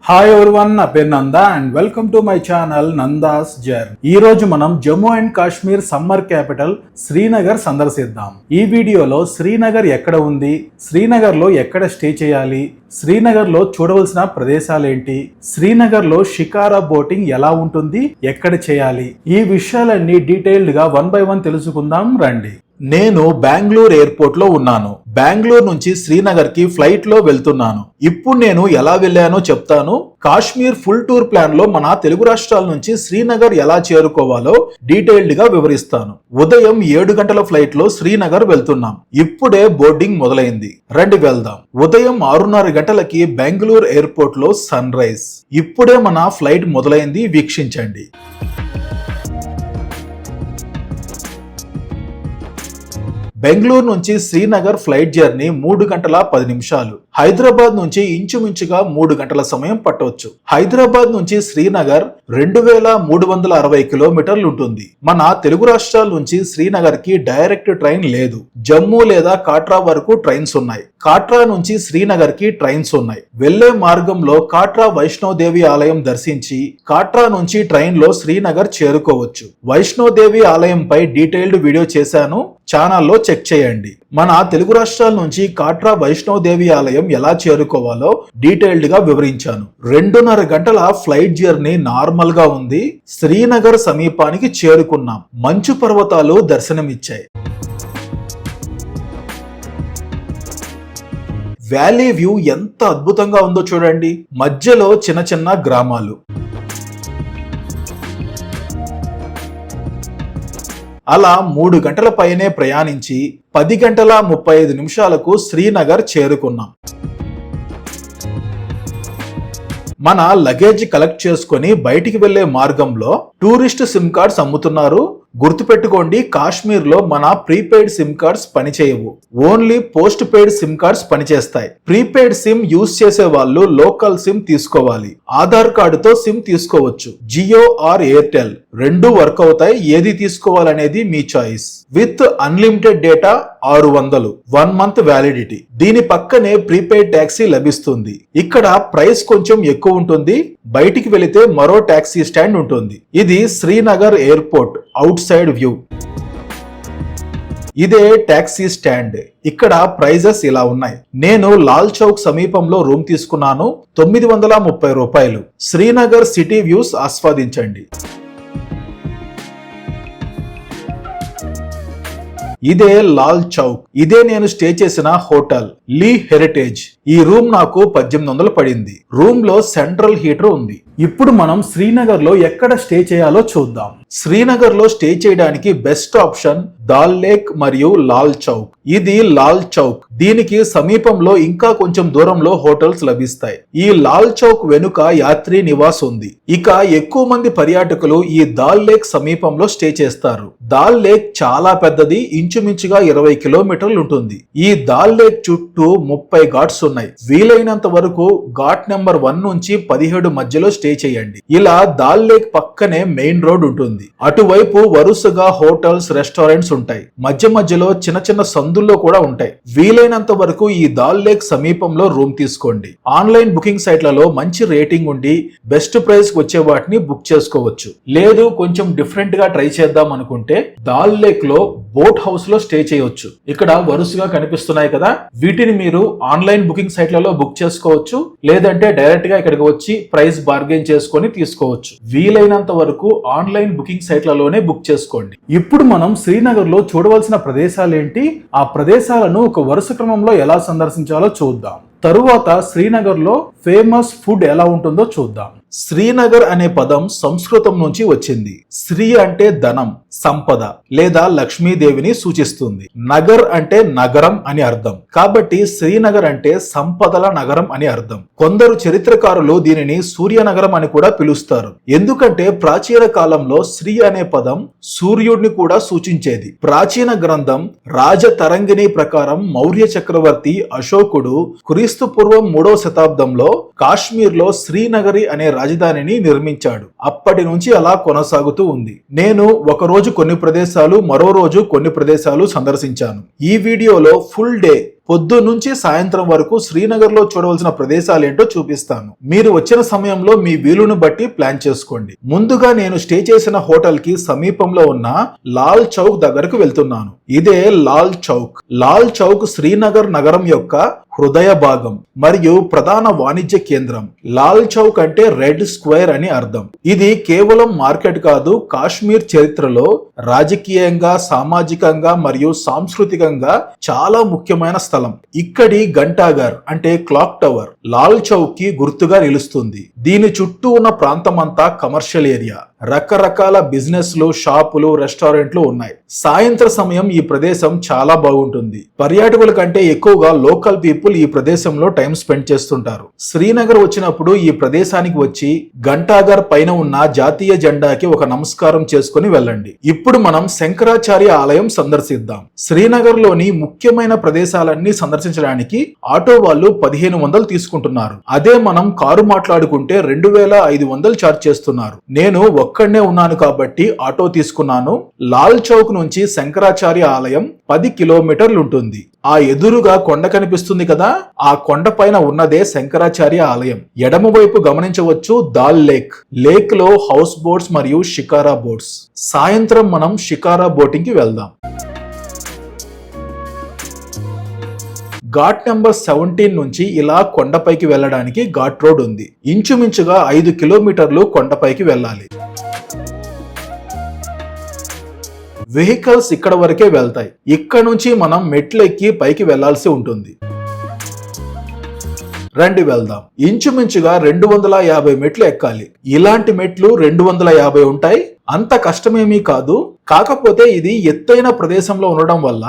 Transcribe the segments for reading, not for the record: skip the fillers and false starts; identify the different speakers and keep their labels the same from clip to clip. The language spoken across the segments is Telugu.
Speaker 1: హాయ్ ఎవరివన్, నా పేరు Nanda and welcome to my channel Nanda's journey. ఈ రోజు మనం Jammu and Kashmir summer capital Srinagar సందర్శిద్దాం. ఈ వీడియోలో శ్రీనగర్ ఎక్కడ ఉంది, శ్రీనగర్ లో ఎక్కడ స్టే చేయాలి, శ్రీనగర్ లో చూడవలసిన ప్రదేశాలేంటి, శ్రీనగర్ లో షికారా బోటింగ్ ఎలా ఉంటుంది, ఎక్కడ చేయాలి, ఈ విషయాలన్నీ డీటెయిల్డ్ గా 1 by 1 తెలుసుకుందాం రండి. నేను బెంగళూరు ఎయిర్పోర్ట్ లో ఉన్నాను. బెంగళూరు నుంచి శ్రీనగర్ కి ఫ్లైట్ లో వెళ్తున్నాను. ఇప్పుడు నేను ఎలా వెళ్ళానో చెప్తాను. కాశ్మీర్ ఫుల్ టూర్ ప్లాన్ లో మన తెలుగు రాష్ట్రాల నుంచి శ్రీనగర్ ఎలా చేరుకోవాలో డీటెయిల్డ్ గా వివరిస్తాను. ఉదయం 7 గంటల ఫ్లైట్ లో శ్రీనగర్ వెళ్తున్నాం. ఇప్పుడే బోర్డింగ్ మొదలైంది. రండి వెళ్దాం. ఉదయం 6:30 గంటలకి బెంగళూరు ఎయిర్పోర్ట్ లో సన్ రైజ్. ఇప్పుడే మన ఫ్లైట్ మొదలైంది, వీక్షించండి. బెంగళూరు నుంచి శ్రీనగర్ ఫ్లైట్ జర్నీ 3 గంటల 10 నిమిషాలు. హైదరాబాద్ నుంచి ఇంచుమించుగా 3 గంటల సమయం పట్టవచ్చు. హైదరాబాద్ నుంచి శ్రీనగర్ 2360 కిలోమీటర్లు ఉంటుంది. మన తెలుగు రాష్ట్రాల నుంచి శ్రీనగర్ కి డైరెక్ట్ ట్రైన్ లేదు. జమ్మూ లేదా కాట్రా వరకు ట్రైన్స్ ఉన్నాయి. కాట్రా నుంచి శ్రీనగర్ కి ట్రైన్స్ ఉన్నాయి. వెళ్లే మార్గంలో కాట్రా వైష్ణోదేవి ఆలయం దర్శించి కాట్రా నుంచి ట్రైన్ లో శ్రీనగర్ చేరుకోవచ్చు. వైష్ణోదేవి ఆలయంపై డీటెయిల్డ్ వీడియో చేశాను, ఛానల్లో చెక్ చేయండి. మన తెలుగు రాష్ట్రాల నుంచి కాట్రా వైష్ణోదేవి ఆలయం ఎలా చేరుకోవాలో డీటెయిల్డ్ గా వివరించాను. 2:30 గంటల ఫ్లైట్ జర్నీ నార్మల్ గా ఉంది. శ్రీనగర్ సమీపానికి చేరుకున్నాం. మంచు పర్వతాలు దర్శనమిచ్చాయి. వ్యాలీ వ్యూ ఎంత అద్భుతంగా ఉందో చూడండి. మధ్యలో చిన్న చిన్న గ్రామాలు. అలా 3 గంటల పైనే ప్రయాణించి 10 గంటల 35 నిమిషాలకు శ్రీనగర్ చేరుకున్నాం. మన లగేజ్ కలెక్ట్ చేసుకుని బయటికి వెళ్లే మార్గంలో టూరిస్ట్ సిమ్ కార్డ్స్ అమ్ముతున్నారు. గుర్తుపెట్టుకోండి, కాశ్మీర్ లో మన ప్రీపెయిడ్ సిమ్ కార్డ్స్ పనిచేయవు. Only postpaid SIM cards పనిచేస్తాయి. ప్రీపెయిడ్ సిమ్ యూజ్ చేసే వాళ్ళు లోకల్ సిమ్ తీసుకోవాలి. ఆధార్ కార్డుతో సిమ్ తీసుకోవచ్చు. జియో ఆర్ ఎయిర్టెల్ రెండు వర్క్ అవుతాయి. ఏది తీసుకోవాలనేది మీ choice. With unlimited data 600, 1 month validity. దీని పక్కనే ప్రీపెయిడ్ టాక్సీ లభిస్తుంది. ఇక్కడ ప్రైస్ కొంచెం ఎక్కువ ఉంటుంది. బయటికి వెళితే మరో టాక్సీ స్టాండ్ ఉంటుంది. ఇది Srinagar airport out side view. ఇదే టాక్సీ స్టాండ్. ఇక్కడ ప్రైజెస్ ఇలా ఉన్నాయి. నేను లాల్ చౌక్ సమీపంలో రూమ్ తీసుకున్నాను. 930 రూపాయలు. శ్రీనగర్ సిటీ వ్యూస్ ఆస్వాదించండి. ఇదే లాల్ చౌక్. ఇదే నేను స్టే చేసిన హోటల్ లీ హెరిటేజ్. ఈ రూమ్ నాకు 1800 పడింది. రూమ్ లో సెంట్రల్ హీటర్ ఉంది. ఇప్పుడు మనం శ్రీనగర్ లో ఎక్కడ స్టే చేయాలో చూద్దాం. శ్రీనగర్ లో స్టే చేయడానికి బెస్ట్ ఆప్షన్ దాల్ లేక్ మరియు లాల్ చౌక్. ఇది లాల్ చౌక్. దీనికి సమీపంలో ఇంకా కొంచెం దూరంలో హోటల్స్ లభిస్తాయి. ఈ లాల్ చౌక్ వెనుక యాత్రి నివాస్ ఉంది. ఇక ఎక్కువ మంది పర్యాటకులు ఈ దాల్ లేక్ సమీపంలో స్టే చేస్తారు. దాల్ లేక్ చాలా పెద్దది. ఇంచుమించుగా 20 కిలోమీటర్లు ఉంటుంది. ఈ దాల్ లేక్ చుట్టూ 30 ఘాట్స్ ఉన్నాయి. వీలైనంత వరకు ఘాట్ నెంబర్ 1 నుంచి 17 మధ్యలో స్టే చేయండి. ఇలా దాల్ లేక్ పక్కనే మెయిన్ రోడ్ ఉంటుంది. అటువైపు వరుసగా హోటల్స్, రెస్టారెంట్స్ ఉంటాయి. మధ్య మధ్యలో చిన్న చిన్న సందుల్లో కూడా ఉంటాయి. వీలైనంత వరకు ఈ దాల్ లేక్ సమీపంలో రూమ్ తీసుకోండి. ఆన్లైన్ బుకింగ్ సైట్లలో మంచి రేటింగ్ ఉండి బెస్ట్ ప్రైస్ వచ్చే వాటిని బుక్ చేసుకోవచ్చు. లేదు కొంచెం డిఫరెంట్ గా ట్రై చేద్దాం అనుకుంటే దాల్ లేక్ లో బోట్ హౌస్ లో స్టే చేయొచ్చు. ఇక్కడ వరుసగా కనిపిస్తున్నాయి కదా, వీటిని మీరు ఆన్లైన్ బుకింగ్ సైట్లలో బుక్ చేసుకోవచ్చు. లేదంటే డైరెక్ట్ గా ఇక్కడికి వచ్చి ప్రైస్ బార్గెన్ చేసుకొని తీసుకోవచ్చు. వీలైనంత వరకు ఆన్లైన్ బుకింగ్ సైట్లలోనే బుక్ చేసుకోండి. ఇప్పుడు మనం శ్రీనగర్ లో చూడవలసిన ప్రదేశాలేంటి, ఆ ప్రదేశాలను ఒక వరుస క్రమంలో ఎలా సందర్శించాలో చూద్దాం. తరువాత శ్రీనగర్ లో ఫేమస్ ఫుడ్ ఎలా ఉంటుందో చూద్దాం. శ్రీనగర్ అనే పదం సంస్కృతం నుంచి వచ్చింది. శ్రీ అంటే ధనం, సంపద లేదా లక్ష్మీదేవిని సూచిస్తుంది. నగర్ అంటే నగరం అని అర్థం. కాబట్టి శ్రీనగర్ అంటే సంపదల నగరం అని అర్థం. కొందరు చరిత్రకారులు దీనిని సూర్యనగరం అని కూడా పిలుస్తారు. ఎందుకంటే ప్రాచీన కాలంలో శ్రీ అనే పదం సూర్యుడిని కూడా సూచించేది. ప్రాచీన గ్రంథం రాజతరంగిణి ప్రకారం మౌర్య చక్రవర్తి అశోకుడు క్రీస్తు పూర్వం 3వ శతాబ్దంలో కాశ్మీర్ లో శ్రీనగరి అనే రాజధానిని నిర్మించాడు. అప్పటి నుంచి అలా కొనసాగుతూ ఉంది. నేను ఒక రోజు కొన్ని ప్రదేశాలు, మరో రోజు కొన్ని ప్రదేశాలు సందర్శించాను. ఈ వీడియోలో ఫుల్ డే పొద్దు నుంచి సాయంత్రం వరకు శ్రీనగర్ లో చూడవలసిన ప్రదేశాలు ఏంటో చూపిస్తాను. మీరు వచ్చిన సమయంలో మీ వీలును బట్టి ప్లాన్ చేసుకోండి. ముందుగా నేను స్టే చేసిన హోటల్ కి సమీపంలో ఉన్న లాల్ చౌక్ దగ్గరకు వెళ్తున్నాను. ఇదే లాల్ చౌక్. లాల్ చౌక్ శ్రీనగర్ నగరం యొక్క హృదయ భాగం మరియు ప్రధాన వాణిజ్య కేంద్రం. లాల్ చౌక్ అంటే రెడ్ స్క్వేర్ అని అర్థం. ఇది కేవలం మార్కెట్ కాదు, కాశ్మీర్ చరిత్రలో రాజకీయంగా, సామాజికంగా మరియు సాంస్కృతికంగా చాలా ముఖ్యమైన స్థలం. ఇక్కడి ఘంటాఘర్ అంటే క్లాక్ టవర్ లాల్ చౌక్ కి గుర్తుగా నిలుస్తుంది. దీని చుట్టూ ఉన్న ప్రాంతం అంతా కమర్షియల్ ఏరియా. రకరకాల బిజినెస్లు, షాపులు, రెస్టారెంట్లు ఉన్నాయి. సాయంత్ర సమయం ఈ ప్రదేశం చాలా బాగుంటుంది. పర్యాటకుల కంటే ఎక్కువగా లోకల్ పీపుల్ ఈ ప్రదేశంలో టైం స్పెండ్ చేస్తుంటారు. శ్రీనగర్ వచ్చినప్పుడు ఈ ప్రదేశానికి వచ్చి ఘంటాఘర్ పైన ఉన్న జాతీయ జెండాకి ఒక నమస్కారం చేసుకుని వెళ్ళండి. ఇప్పుడు మనం శంకరాచార్య ఆలయం సందర్శిద్దాం. శ్రీనగర్ లోని ముఖ్యమైన ప్రదేశాలన్నీ సందర్శించడానికి ఆటో వాళ్ళు 1500 తీసుకుంటున్నారు. అదే మనం కారు మాట్లాడుకుంటే 2500 ఛార్జ్ చేస్తున్నారు. నేను ఒక్కడనే ఉన్నాను కాబట్టి ఆటో తీసుకున్నాను. లాల్ చౌక్ నుంచి శంకరాచార్య ఆలయం 10 కిలోమీటర్లు ఉంటుంది. ఆ ఎదురుగా కొండ కనిపిస్తుంది కదా, ఆ కొండ పైన ఉన్నదే శంకరాచార్య ఆలయం. ఎడమ వైపు గమనించవచ్చు దాల్ లేక్. లేక్ లో హౌస్ బోట్స్ మరియు షికారా బోట్స్. సాయంత్రం మనం షికారా బోటింగ్ కి వెళ్దాం. ఘాట్ నెంబర్ 17 నుంచి ఇలా కొండపైకి వెళ్ళడానికి ఘాట్ రోడ్ ఉంది. ఇంచుమించుగా 5 కిలోమీటర్లు కొండపైకి వెళ్ళాలి. వెహికల్స్ ఇక్కడ వరకే వెళ్తాయి. ఇక్కడ నుంచి మనం మెట్లు ఎక్కి పైకి వెళ్లాల్సి ఉంటుంది. రండి వెళ్దాం. ఇంచుమించుగా 250 మెట్లు ఎక్కాలి. ఇలాంటి మెట్లు 250 ఉంటాయి. అంత కష్టమేమీ కాదు. కాకపోతే ఇది ఎత్తైన ప్రదేశంలో ఉండడం వల్ల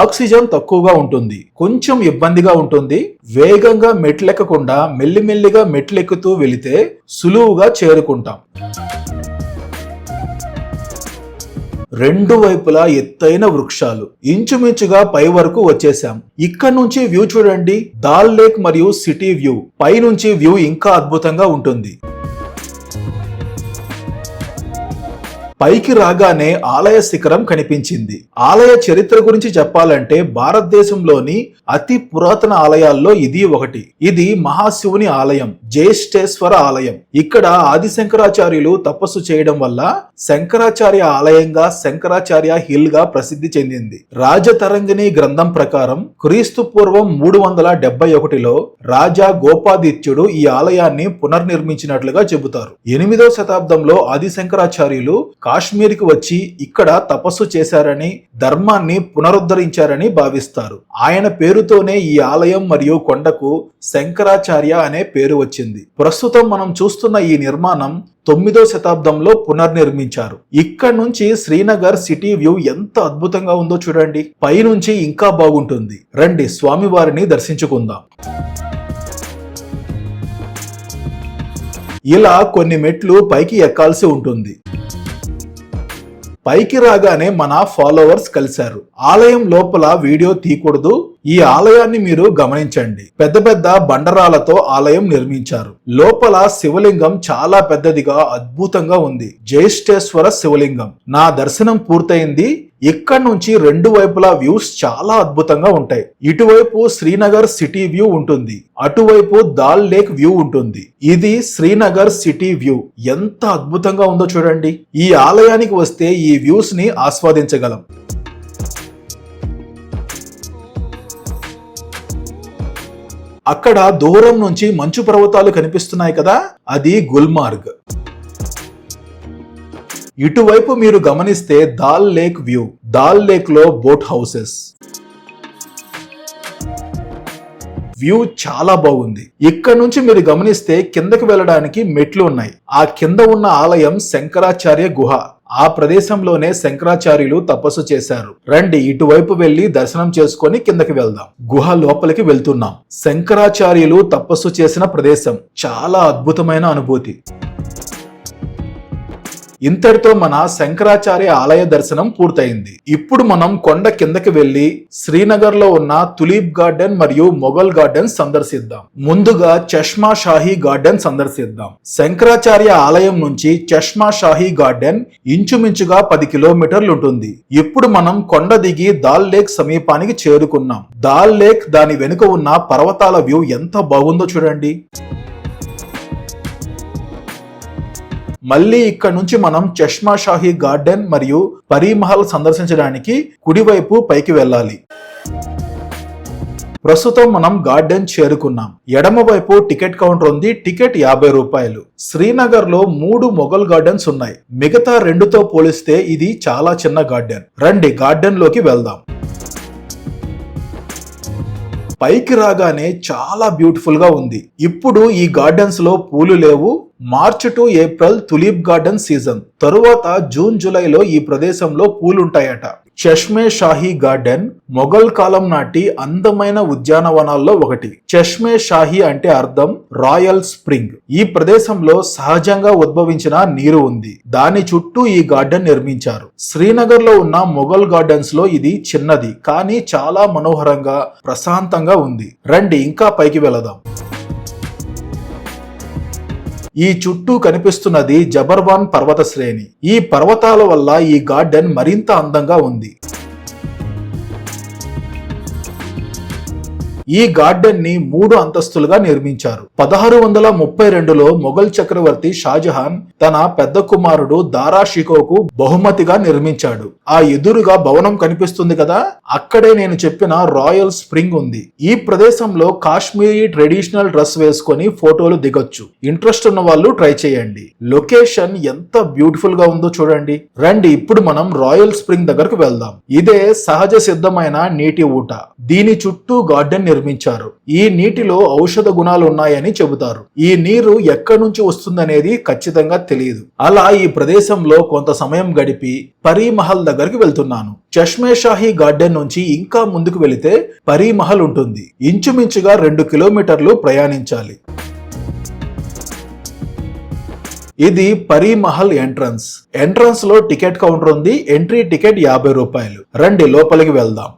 Speaker 1: ఆక్సిజన్ తక్కువగా ఉంటుంది. కొంచెం ఇబ్బందిగా ఉంటుంది. వేగంగా మెట్లెక్కకుండా మెల్లిమెల్లిగా మెట్లెక్కుతూ వెళితే సులువుగా చేరుకుంటాం. రెండు వైపులా ఎత్తైన వృక్షాలు. ఇంచుమించుగా పై వరకు వచ్చేసాం. ఇక్కడ నుంచి వ్యూ చూడండి. దాల్ లేక్ మరియు సిటీ వ్యూ. పై నుంచి వ్యూ ఇంకా అద్భుతంగా ఉంటుంది. పైకి రాగానే ఆలయ శిఖరం కనిపించింది. ఆలయ చరిత్ర గురించి చెప్పాలంటే భారతదేశంలోని అతి పురాతన ఆలయాల్లో ఇది ఒకటి. ఇది మహాశివుని ఆలయం, జ్యేష్ఠేశ్వర ఆలయం. ఇక్కడ ఆది శంకరాచార్యులు తపస్సు చేయడం వల్ల శంకరాచార్య ఆలయంగా, శంకరాచార్య హిల్ గా ప్రసిద్ధి చెందింది. రాజతరంగిణి గ్రంథం ప్రకారం క్రీస్తు పూర్వం 371లో రాజా గోపాదిత్యుడు ఈ ఆలయాన్ని పునర్నిర్మించినట్లుగా చెబుతారు. 8వ శతాబ్దంలో ఆది శంకరాచార్యులు కాశ్మీర్ కి వచ్చి ఇక్కడ తపస్సు చేశారని, ధర్మాన్ని పునరుద్ధరించారని భావిస్తారు. ఆయన పేరుతోనే ఈ ఆలయం మరియు కొండకు శంకరాచార్య అనే పేరు వచ్చింది. ప్రస్తుతం మనం చూస్తున్న ఈ నిర్మాణం 9వ శతాబ్దంలో పునర్నిర్మించారు. ఇక్కడ నుంచి శ్రీనగర్ సిటీ వ్యూ ఎంత అద్భుతంగా ఉందో చూడండి. పైనుంచి ఇంకా బాగుంటుంది. రండి స్వామివారిని దర్శించుకుందాం. ఇలా కొన్ని మెట్లు పైకి ఎక్కాల్సి ఉంటుంది. పైకి రాగానే మన ఫాలోవర్స్ కలిశారు. ఆలయం లోపల వీడియో తీయకూడదు. ఈ ఆలయాన్ని మీరు గమనించండి. పెద్ద పెద్ద బండరాలతో ఆలయం నిర్మించారు. లోపల శివలింగం చాలా పెద్దదిగా అద్భుతంగా ఉంది. జ్యేష్ఠేశ్వర శివలింగం. నా దర్శనం పూర్తయింది. ఇక్కడ నుంచి రెండు వైపులా వ్యూస్ చాలా అద్భుతంగా ఉంటాయి. ఇటువైపు శ్రీనగర్ సిటీ వ్యూ ఉంటుంది, అటువైపు దాల్ లేక్ వ్యూ ఉంటుంది. ఇది శ్రీనగర్ సిటీ వ్యూ. ఎంత అద్భుతంగా ఉందో చూడండి. ఈ ఆలయానికి వస్తే ఈ వ్యూస్ ని ఆస్వాదించగలం. అక్కడ దూరం నుంచి మంచు పర్వతాలు కనిపిస్తున్నాయి కదా, అది గుల్మార్గ్. ఇటువైపు మీరు గమనిస్తే dal lake view. Dal lake లో బోట్ హౌసెస్. వ్యూ చాలా బాగుంది. ఇక్కడ నుంచి మీరు గమనిస్తే కిందకి వెళ్ళడానికి మెట్లు ఉన్నాయి. ఆ కింద ఉన్న ఆలయం శంకరాచార్య గుహ. ఆ ప్రదేశంలోనే శంకరాచార్యులు తపస్సు చేశారు. రండి ఇటువైపు వెళ్లి దర్శనం చేసుకొని కిందకి వెళ్దాం. గుహ లోపలికి వెళ్తున్నాం. శంకరాచార్యులు తపస్సు చేసిన ప్రదేశం. చాలా అద్భుతమైన అనుభూతి. ఇంతటితో మన శంకరాచార్య ఆలయ దర్శనం పూర్తయింది. ఇప్పుడు మనం కొండ కిందకి వెళ్లి శ్రీనగర్ లో ఉన్న తులీప్ గార్డెన్ మరియు మొఘల్ గార్డెన్ సందర్శిద్దాం. ముందుగా చష్మా షాహీ గార్డెన్ సందర్శిద్దాం. శంకరాచార్య ఆలయం నుంచి చష్మా షాహీ గార్డెన్ ఇంచుమించుగా 10 కిలోమీటర్లు ఉంటుంది. ఇప్పుడు మనం కొండ దిగి దాల్ లేక్ సమీపానికి చేరుకున్నాం. దాల్ లేక్, దాని వెనుక ఉన్న పర్వతాల వ్యూ ఎంత బాగుందో చూడండి. మళ్ళీ ఇక్కడ నుంచి మనం చష్మా షాహీ గార్డెన్ మరియు పరీ మహల్ సందర్శించడానికి కుడివైపు పైకి వెళ్ళాలి. ప్రస్తుతం మనం గార్డెన్ చేరుకున్నాం. ఎడమ వైపు టికెట్ కౌంటర్ ఉంది. టికెట్ 50 రూపాయలు. శ్రీనగర్ లో 3 మొఘల్ గార్డెన్స్ ఉన్నాయి. మిగతా 2తో పోలిస్తే ఇది చాలా చిన్న గార్డెన్. రండి గార్డెన్ లోకి వెళ్దాం. పైకి రాగానే చాలా బ్యూటిఫుల్ గా ఉంది. ఇప్పుడు ఈ గార్డెన్స్ లో పూలు లేవు. March to April tulip garden season. తరువాత జూన్ జూలైలో ఈ ప్రదేశంలో పూలుంటాయట. చష్మే షాహీ గార్డెన్ మొఘల్ కాలం నాటి అందమైన ఉద్యానవనాల్లో ఒకటి. చష్మే షాహీ అంటే అర్థం రాయల్ స్ప్రింగ్. ఈ ప్రదేశంలో సహజంగా ఉద్భవించిన నీరు ఉంది. దాని చుట్టూ ఈ గార్డెన్ నిర్మించారు. శ్రీనగర్ లో ఉన్న మొఘల్ గార్డెన్స్ లో ఇది చిన్నది, కానీ చాలా మనోహరంగా ప్రశాంతంగా ఉంది. రండి ఇంకా పైకి వెళదాం. ఈ చుట్టూ కనిపిస్తున్నది జబర్వాన్ పర్వత శ్రేణి. ఈ పర్వతాల వల్ల ఈ గార్డెన్ మరింత అందంగా ఉంది. ఈ గార్డెన్ ని 3 అంతస్తులుగా నిర్మించారు. 1632లో మొఘల్ చక్రవర్తి షాజహాన్ తన పెద్ద కుమారుడు దారా షికోకు బహుమతిగా నిర్మించాడు. ఆ ఎదురుగా భవనం కనిపిస్తుంది కదా, అక్కడే నేను చెప్పిన రాయల్ స్ప్రింగ్ ఉంది. ఈ ప్రదేశంలో కాశ్మీరీ ట్రెడిషనల్ డ్రెస్ వేసుకొని ఫోటోలు దిగొచ్చు. ఇంట్రెస్ట్ ఉన్న వాళ్ళు ట్రై చేయండి. లొకేషన్ ఎంత బ్యూటిఫుల్ గా ఉందో చూడండి. రండి ఇప్పుడు మనం రాయల్ స్ప్రింగ్ దగ్గరకు వెళ్దాం. ఇదే సహజ సిద్ధమైన నీటి ఊట. దీని చుట్టూ గార్డెన్ నిర్మించారు. ఈ నీటిలో ఔషధ గుణాలు ఉన్నాయని చెబుతారు. ఈ నీరు ఎక్కడి నుంచి వస్తుందనేది ఖచ్చితంగా తెలియదు. అలా ఈ ప్రదేశంలో కొంత సమయం గడిపి పరీ మహల్ దగ్గరికి వెళ్తున్నాను. చష్మే షాహీ గార్డెన్ నుంచి ఇంకా ముందుకు వెళితే పరీ మహల్ ఉంటుంది. ఇంచుమించుగా 2 కిలోమీటర్లు ప్రయాణించాలి. ఇది పరీ మహల్ ఎంట్రన్స్ లో టికెట్ కౌంటర్ ఉంది. ఎంట్రీ టికెట్ 50 రూపాయలు. రండి లోపలికి వెళ్దాం.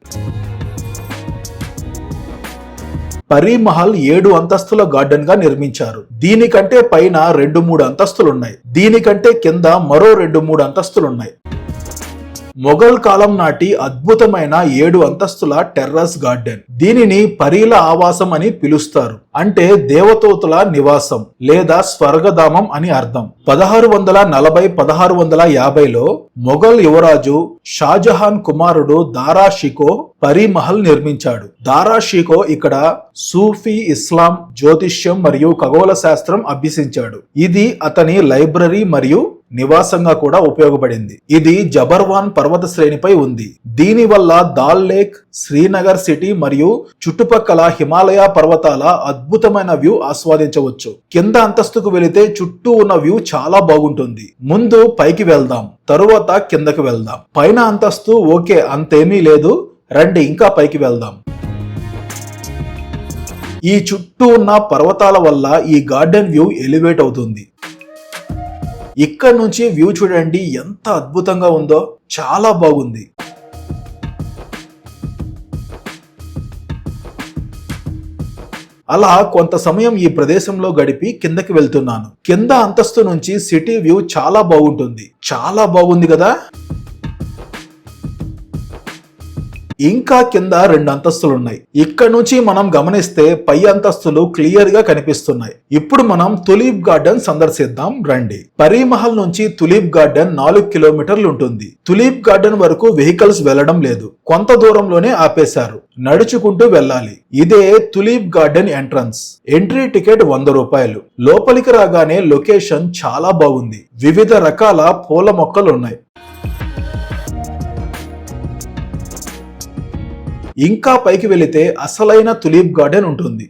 Speaker 1: పరీ మహల్ 7 అంతస్తుల గార్డెన్ గా నిర్మించారు. దీనికంటే పైన 2-3 అంతస్తులున్నాయి. దీనికంటే కింద మరో 2-3 అంతస్తులున్నాయి. మొఘల్ కాలం నాటి అద్భుతమైన 7 అంతస్తుల టెర్రస్ గార్డెన్. దీనిని పరీల ఆవాసం అని పిలుస్తారు. అంటే దేవతోతుల నివాసం లేదా స్వర్గధామం అని అర్థం. 1640-1650లో మొఘల్ యువరాజు షాజహాన్ కుమారుడు దారా షికో పరీ మహల్ నిర్మించాడు. దారా షికో ఇక్కడ సూఫీ, ఇస్లాం, జ్యోతిష్యం మరియు ఖగోళ శాస్త్రం అభ్యసించాడు. ఇది అతని లైబ్రరీ మరియు నివాసంగా కూడా ఉపయోగపడింది. ఇది జబర్వాన్ పర్వత శ్రేణిపై ఉంది. దీని వల్ల దాల్ లేక్, శ్రీనగర్ సిటీ మరియు చుట్టుపక్కల హిమాలయ పర్వతాల అద్భుతమైన వ్యూ ఆస్వాదించవచ్చు. కింద అంతస్తుకు వెళితే చుట్టూ ఉన్న వ్యూ చాలా బాగుంటుంది. ముందు పైకి వెళ్దాం, తరువాత కిందకి వెళ్దాం. పైన అంతస్తు ఓకే, అంతేమీ లేదు. రండి ఇంకా పైకి వెళ్దాం. ఈ చుట్టూ ఉన్న పర్వతాల వల్ల ఈ గార్డెన్ వ్యూ ఎలివేట్ అవుతుంది. ఇక్కడ నుంచి వ్యూ చూడండి ఎంత అద్భుతంగా ఉందో, చాలా బాగుంది. అలా కొంత సమయం ఈ ప్రదేశంలో గడిపి కిందకి వెళ్తున్నాను. కింద అంతస్తు నుంచి సిటీ వ్యూ చాలా బాగుంటుంది. చాలా బాగుంది కదా. ఇంకా కింద 2 అంతస్తులు ఉన్నాయి. ఇక్కడ నుంచి మనం గమనిస్తే పై అంతస్తులు క్లియర్ గా కనిపిస్తున్నాయి. ఇప్పుడు మనం తులీప్ గార్డెన్ సందర్శిద్దాం రండి. పరీ మహల్ నుంచి తులీప్ గార్డెన్ 4 కిలోమీటర్లు ఉంటుంది. తులీప్ గార్డెన్ వరకు వెహికల్స్ వెళ్లడం లేదు. కొంత దూరంలోనే ఆపేశారు. నడుచుకుంటూ వెళ్ళాలి. ఇదే తులీప్ గార్డెన్ ఎంట్రీ టికెట్ 100 రూపాయలు. లోపలికి రాగానే లొకేషన్ చాలా బాగుంది. వివిధ రకాల పూల మొక్కలు ఉన్నాయి. ఇంకా పైకి వెళితే అసలైన తులీప్ గార్డెన్ ఉంటుంది.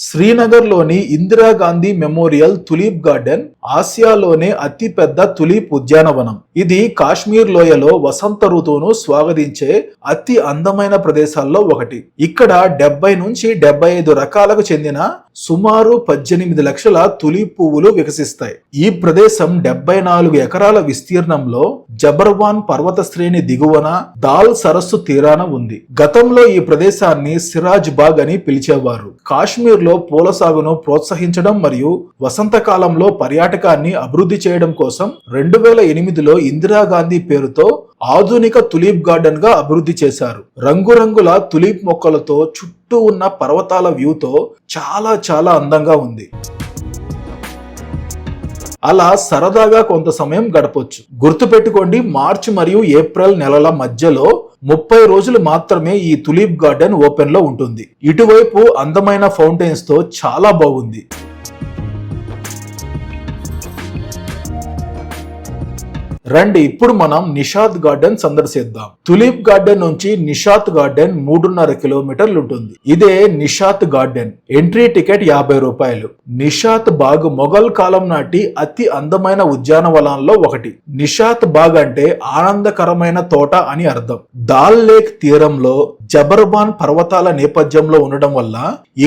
Speaker 1: శ్రీనగర్ లోని ఇందిరాగాంధీ మెమోరియల్ తులీప్ గార్డెన్ ఆసియాలోనే అతి పెద్ద తులిప్ ఉద్యానవనం. ఇది కాశ్మీర్ లోయలో వసంత ఋతువును స్వాగతించే అతి అందమైన ప్రదేశాల్లో ఒకటి. ఇక్కడ 70 నుంచి 75 రకాలకు చెందిన సుమారు 18 లక్షల తులిప్ పువ్వులు వికసిస్తాయి. ఈ ప్రదేశం 74 ఎకరాల విస్తీర్ణంలో జబర్వాన్ పర్వత శ్రేణి దిగువన దాల్ సరస్సు తీరాన ఉంది. గతంలో ఈ ప్రదేశాన్ని సిరాజ్ బాగ్ అని పిలిచేవారు. కాశ్మీర్ లో పూల సాగును ప్రోత్సహించడం మరియు వసంతకాలంలో పర్యాటకాన్ని అభివృద్ధి చేయడం కోసం 2008లో ఇందిరాగాంధీ పేరుతో ఆధునిక తులిప్ గార్డెన్ గా అభివృద్ధి చేశారు. రంగురంగుల తులిప్ మొక్కలతో చుట్టూ ఉన్న పర్వతాల వ్యూతో చాలా చాలా అందంగా ఉంది. అలా సరదాగా కొంత సమయం గడపొచ్చు. గుర్తుపెట్టుకోండి, మార్చి మరియు ఏప్రిల్ నెలల మధ్యలో 30 రోజులు మాత్రమే ఈ తులిప్ గార్డెన్ ఓపెన్ లో ఉంటుంది. ఇటువైపు అందమైన ఫౌంటైన్స్ తో చాలా బాగుంది. రండి ఇప్పుడు మనం నిషాద్ గార్డెన్ సందర్శిద్దాం. తులిప్ గార్డెన్ నుంచి నిషాత్ గార్డెన్ 3.5 కిలోమీటర్లు ఉంటుంది. ఇదే నిషాత్ గార్డెన్. ఎంట్రీ టికెట్ 50 రూపాయలు. నిషాత్ బాగ్ మొఘల్ కాలం నాటి అతి అందమైన ఉద్యానవనాల్లో ఒకటి. నిషాత్ బాగ్ అంటే ఆనందకరమైన తోట అని అర్థం. దాల్ లేక్ తీరంలో జబర్వాన్ పర్వతాల నేపథ్యంలో ఉండడం వల్ల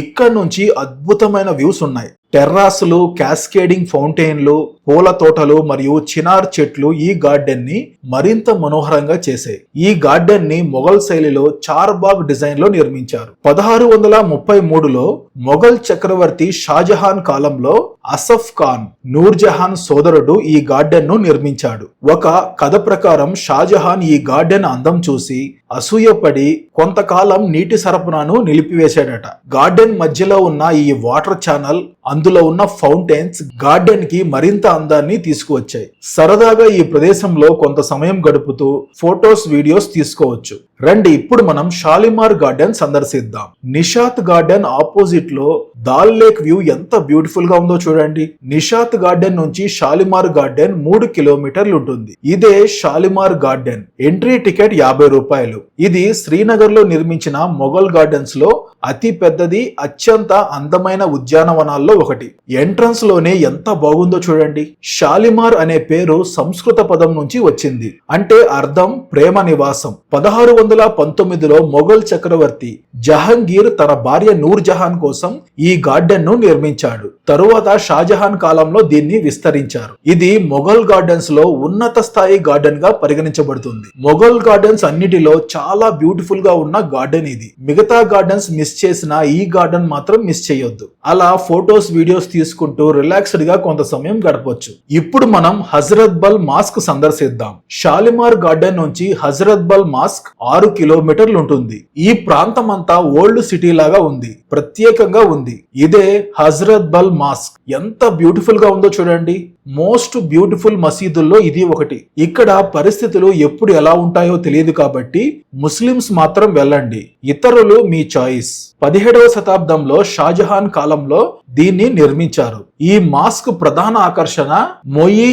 Speaker 1: ఇక్కడ నుంచి అద్భుతమైన వ్యూస్ ఉన్నాయి. టెర్రాసులు, క్యాస్కేడింగ్ ఫౌంటైన్లు, పూల తోటలు మరియు చినార్ చెట్లు ఈ గార్డెన్ ని మరింత మనోహరంగా చేశాయి. ఈ గార్డెన్ ని మొఘల్ శైలిలో చార్బాగ్ డిజైన్ లో నిర్మించారు. 1633లో మొఘల్ చక్రవర్తి షాజహాన్ కాలంలో అసఫ్ ఖాన్ నూర్జహాన్ సోదరుడు ఈ గార్డెన్ ను నిర్మించాడు. ఒక కథ ప్రకారం షాజహాన్ ఈ గార్డెన్ అందం చూసి అసూయపడి కొంతకాలం నీటి సరఫరాను నిలిపివేశాడట. గార్డెన్ మధ్యలో ఉన్న ఈ వాటర్ ఛానల్, అందులో ఉన్న ఫౌంటైన్స్ గార్డెన్ కి మరింత అందాన్ని తీసుకువచ్చాయి. సరదాగా ఈ ప్రదేశంలో కొంత సమయం గడుపుతూ ఫొటోస్, వీడియోస్ తీసుకోవచ్చు. రండి ఇప్పుడు మనం షాలిమార్ గార్డెన్ సందర్శిద్దాం. నిషాత్ గార్డెన్ ఆపోజిట్ లో దాల్ లేక్ వ్యూ ఎంత బ్యూటిఫుల్ గా ఉందో చూడండి. నిషాత్ గార్డెన్ నుంచి షాలిమార్ గార్డెన్ 3 కిలోమీటర్లు ఉంటుంది. ఇదే షాలిమార్ గార్డెన్. ఎంట్రీ టికెట్ 50 రూపాయలు. ఇది శ్రీనగర్ లో నిర్మించిన మొఘల్ గార్డెన్స్ లో అతి పెద్దది, అత్యంత అందమైన ఉద్యానవనాల్లో ఒకటి. ఎంట్రన్స్ లోనే ఎంత బాగుందో చూడండి. షాలిమార్ అనే పేరు సంస్కృత పదం నుంచి వచ్చింది. అంటే అర్థం ప్రేమ నివాసం. 1619లో మొఘల్ చక్రవర్తి జహంగీర్ తన భార్య నూర్ జహాన్ కోసం ఈ గార్డెన్ ను నిర్మించాడు. తరువాత షాజహాన్ కాలంలో దీన్ని విస్తరించారు. ఇది మొఘల్ గార్డెన్స్ లో ఉన్నత స్థాయి గార్డెన్ గా పరిగణించబడుతుంది. మొఘల్ గార్డెన్స్ అన్నిటిలో చాలా బ్యూటిఫుల్ గా ఉన్న గార్డెన్ ఇది. మిగతా గార్డెన్స్ మిస్ చేసిన ఈ గార్డెన్ మాత్రం మిస్ చేయొద్దు. అలా ఫోటోస్, వీడియోస్ తీసుకుంటూ రిలాక్స్డ్ గా కొంత సమయం గడపొచ్చు. ఇప్పుడు మనం హజరత్ బల్ మాస్క్ సందర్శిద్దాం. షాలిమార్ గార్డెన్ నుంచి హజరత్ బల్ మాస్క్ 6 కిలోమీటర్లు ఉంటుంది. ఈ ప్రాంతం అంతా ఓల్డ్ సిటీ లాగా ఉంది, ప్రత్యేకంగా ఉంది. ఇదే హజరత్ బల్ మాస్క్. ఎంత బ్యూటిఫుల్ గా ఉందో చూడండి. మోస్ట్ బ్యూటిఫుల్ మసీదుల్లో ఇది ఒకటి. ఇక్కడ పరిస్థితులు ఎప్పుడు ఎలా ఉంటాయో తెలియదు కాబట్టి ముస్లిమ్స్ మాత్రం వెళ్ళండి, ఇతరులు మీ చాయిస్. 17వ శతాబ్దంలో షాజహాన్ కాలంలో దీన్ని నిర్మించారు. ఈ మాస్క్ ప్రధాన ఆకర్షణ మొయి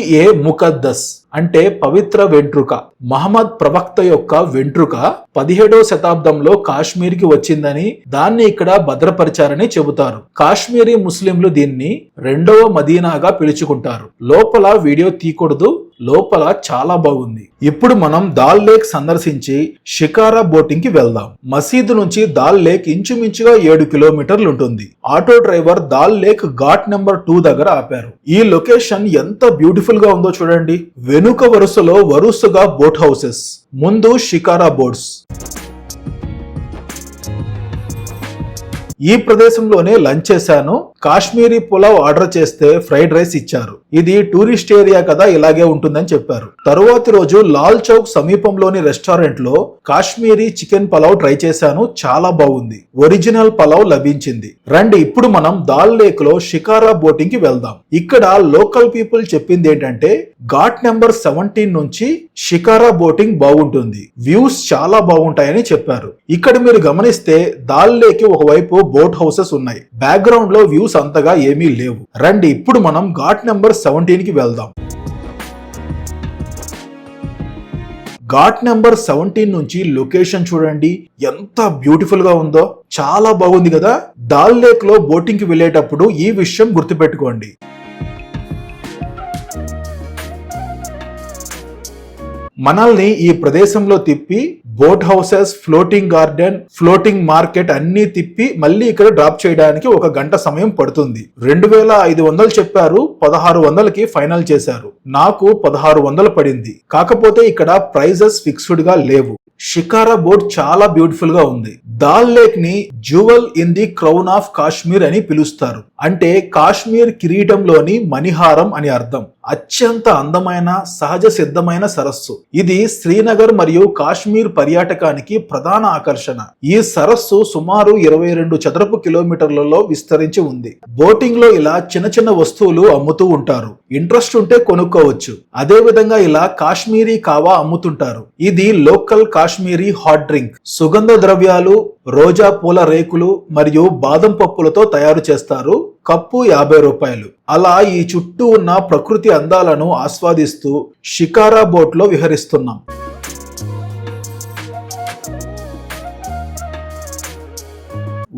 Speaker 1: ముకద్దస్ అంటే పవిత్ర వెంట్రుక. మహమ్మద్ ప్రవక్త యొక్క వెంట్రుక 17వ శతాబ్దంలో కాశ్మీర్ కి వచ్చిందని, దాన్ని ఇక్కడ భద్రపరిచారని చెబుతారు. కాశ్మీరీ ముస్లింలు దీన్ని 2వ మదీనాగా పిలుచుకుంటారు. లోపల వీడియో తీయకూడదు, లోపల చాలా బాగుంది. ఇప్పుడు మనం దాల్ లేక్ సందర్శించి షికారా బోటింగ్ కి వెళ్దాం. మసీదు నుంచి దాల్ లేక్ ఇంచుమించుగా 7 కిలోమీటర్లు ఉంటుంది. Auto driver dal lake ghat number 2 దగ్గర ఆపారు. ఈ లొకేషన్ ఎంత బ్యూటిఫుల్ గా ఉందో చూడండి. వెనుక వరుసగా బోట్ హౌసెస్, ముందు షికారా బోట్స్. ఈ ప్రదేశంలోనే లంచ్ చేశాను. కాశ్మీరీ పులావ్ ఆర్డర్ చేస్తే ఫ్రైడ్ రైస్ ఇచ్చారు. ఇది టూరిస్ట్ ఏరియా కదా, ఇలాగే ఉంటుందని చెప్పారు. తరువాతి రోజు లాల్ చౌక్ సమీపంలోని రెస్టారెంట్ లో కాశ్మీరీ చికెన్ పలావ్ ట్రై చేశాను. చాలా బాగుంది. ఒరిజినల్ పలావ్ లభించింది. రండి ఇప్పుడు మనం దాల్ లేక్ లో షికారా బోటింగ్ కి వెళ్దాం. ఇక్కడ లోకల్ పీపుల్ చెప్పింది ఏంటంటే ఘాట్ నెంబర్ 17 నుంచి షికారా బోటింగ్ బాగుంటుంది, వ్యూస్ చాలా బాగుంటాయని చెప్పారు. ఇక్కడ మీరు గమనిస్తే దాల్ లేక్ ఒకవైపు బోట్ హౌసెస్ ఉన్నాయి. బ్యాక్గ్రౌండ్ లో వ్యూస్ అంతగా ఏమీ లేవు. రండి ఇప్పుడు మనం ఘాట్ నెంబర్ 17 కి వెళ్దాం. ఘాట్ నెంబర్ 17 నుంచి లొకేషన్ చూడండి ఎంత బ్యూటిఫుల్ గా ఉందో. చాలా బాగుంది కదా. దాల్ లేక్ లో బోటింగ్ కి వెళ్ళేటప్పుడు ఈ విషయం గుర్తుపెట్టుకోండి. మనల్ని ఈ ప్రదేశంలో తిప్పి boat houses, floating garden, floating market అన్ని తిప్పి మళ్ళీ ఇక్కడ డ్రాప్ చేయడానికి 1 గంట సమయం పడుతుంది. 2500 చెప్పారు, 1600కి ఫైనల్ చేశారు. నాకు 1600 పడింది. కాకపోతే ఇక్కడ ప్రైజెస్ ఫిక్స్డ్ గా లేవు. షికారా బోట్ చాలా బ్యూటిఫుల్ గా ఉంది. దాల్ లేక్ ని jewel in the crown of Kashmir అని పిలుస్తారు. అంటే కాశ్మీర్ కిరీటంలోని మణిహారం అని అర్థం. అత్యంత అందమైన సహజ సిద్ధమైన సరస్సు. ఇది శ్రీనగర్ మరియు కాశ్మీర్ పర్యాటకానికి ప్రధాన ఆకర్షణ. ఈ సరస్సు సుమారు 22 చదరపు కిలోమీటర్లలో విస్తరించి ఉంది. బోటింగ్ లో ఇలా చిన్న చిన్న వస్తువులు అమ్ముతూ ఉంటారు. ఇంట్రెస్ట్ ఉంటే కొనుక్కోవచ్చు. అదే విధంగా ఇలా కాశ్మీరీ కావా అమ్ముతుంటారు. ఇది లోకల్ కాశ్మీరీ హాట్ డ్రింక్. సుగంధ ద్రవ్యాలు, రోజా పూల రేకులు మరియు బాదం పప్పులతో తయారు చేస్తారు. కప్పు 50 రూపాయలు. అలా ఈ చుట్టూ ఉన్న ప్రకృతి అందాలను ఆస్వాదిస్తూ షికారా బోట్ లో విహరిస్తున్నాం.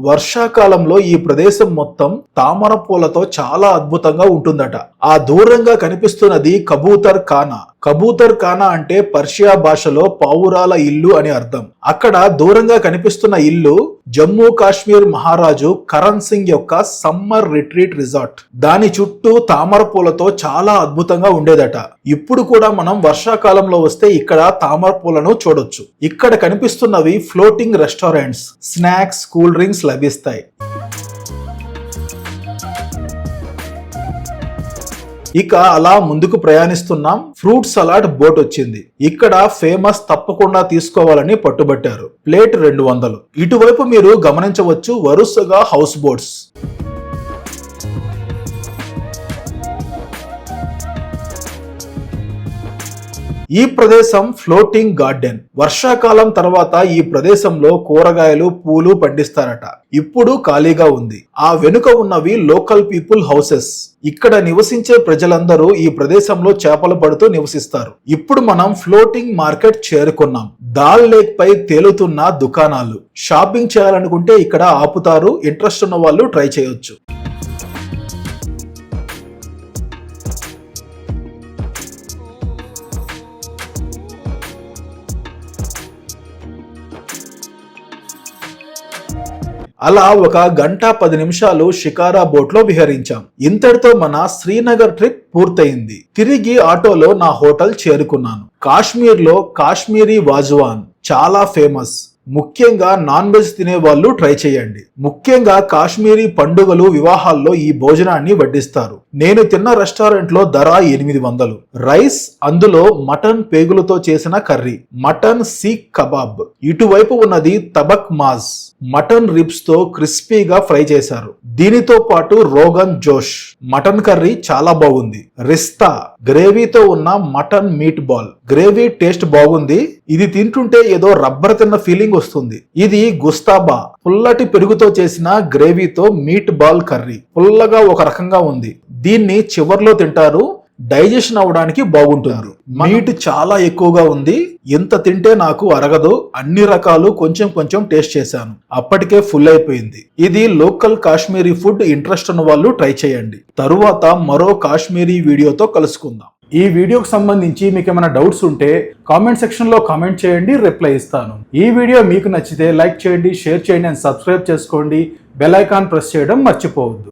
Speaker 1: వర్షాకాలంలో ఈ ప్రదేశం మొత్తం తామర పూలతో చాలా అద్భుతంగా ఉంటుందట. ఆ దూరంగా కనిపిస్తున్నది కబూతర్ ఖానా. కబూతర్ ఖానా అంటే పర్షియా భాషలో పావురాల ఇల్లు అని అర్థం. అక్కడ దూరంగా కనిపిస్తున్న ఇల్లు జమ్మూ కాశ్మీర్ మహారాజు కరణ్ సింగ్ యొక్క సమ్మర్ రిట్రీట్ రిసార్ట్. దాని చుట్టూ తామర పూలతో చాలా అద్భుతంగా ఉండేదట. ఇప్పుడు కూడా మనం వర్షాకాలంలో వస్తే ఇక్కడ తామర పూలను చూడొచ్చు. ఇక్కడ కనిపిస్తున్నవి floating restaurants. Snacks, cool drinks లభిస్తాయి. ఇక అలా ముందుకు ప్రయాణిస్తున్నాం. ఫ్రూట్ సలాడ్ బోట్ వచ్చింది. ఇక్కడ ఫేమస్, తప్పకుండా తీసుకోవాలని పట్టుబట్టారు. ప్లేట్ 200. ఇటువైపు మీరు గమనించవచ్చు వరుసగా హౌస్ బోట్స్. ఈ ప్రదేశం ఫ్లోటింగ్ గార్డెన్. వర్షాకాలం తర్వాత ఈ ప్రదేశంలో కూరగాయలు, పూలు పండిస్తారట. ఇప్పుడు ఖాళీగా ఉంది. ఆ వెనుక ఉన్నవి లోకల్ పీపుల్ హౌసెస్. ఇక్కడ నివసించే ప్రజలందరూ ఈ ప్రదేశంలో చేపలు పడుతూ నివసిస్తారు. ఇప్పుడు మనం ఫ్లోటింగ్ మార్కెట్ చేరుకున్నాం. దాల్ లేక్ పై తేలుతున్న దుకాణాలు. షాపింగ్ చేయాలనుకుంటే ఇక్కడ ఆపుతారు. ఇంట్రెస్ట్ ఉన్న వాళ్ళు ట్రై చేయొచ్చు. అలా 1 గంట 10 నిమిషాలు షికారా బోట్ లో విహరించాం. ఇంతటితో మన శ్రీనగర్ ట్రిప్ పూర్తయింది. తిరిగి ఆటోలో నా హోటల్ చేరుకున్నాను. కాశ్మీర్ లో కాశ్మీరీ వాజ్వాన్ చాలా ఫేమస్. ముఖ్యంగా నాన్ వెజ్ తినే వాళ్ళు ట్రై చేయండి. ముఖ్యంగా కాశ్మీరీ పండుగలు, వివాహాల్లో ఈ భోజనాన్ని వడ్డిస్తారు. నేను తిన్న రెస్టారెంట్ లో ధర 800. రైస్, అందులో మటన్ పేగులతో చేసిన కర్రీ, మటన్ సీక్ కబాబ్. ఇటువైపు ఉన్నది తబక్ మాజ్, మటన్ రిబ్స్ తో క్రిస్పీగా ఫ్రై చేశారు. దీనితో పాటు రోగన్ జోష్ మటన్ కర్రీ చాలా బాగుంది. రిస్తా గ్రేవీతో ఉన్న mutton meat ball. Gravy taste బాగుంది. ఇది తింటుంటే ఏదో రబ్బర్ తిన్న ఫీలింగ్ వస్తుంది. ఇది గుస్తాబా, పుల్లటి పెరుగుతో చేసిన గ్రేవీతో మీట్ బాల్ కర్రీ. పుల్లగా ఒక రకంగా ఉంది. దీన్ని చివర్లో తింటారు. డైజెషన్ అవడానికి బాగుంటుంది. మీట్ చాలా ఎక్కువగా ఉంది. ఇంత తింటే నాకు అరగదు. అన్ని రకాలు కొంచెం కొంచెం టేస్ట్ చేశాను. అప్పటికే ఫుల్ అయిపోయింది. ఇది లోకల్ కాశ్మీరీ ఫుడ్. ఇంట్రెస్ట్ ఉన్న వాళ్ళు ట్రై చేయండి. తరువాత మరో కాశ్మీరీ వీడియోతో కలుసుకుందాం. ఈ వీడియోకి సంబంధించి మీకు ఏమైనా డౌట్స్ ఉంటే కామెంట్ సెక్షన్ లో కామెంట్ చేయండి, రిప్లై ఇస్తాను. ఈ వీడియో మీకు నచ్చితే లైక్ చేయండి, షేర్ చేయండి అండ్ సబ్స్క్రైబ్ చేసుకోండి. బెల్ ఐకాన్ ప్రెస్ చేయడం మర్చిపోవద్దు.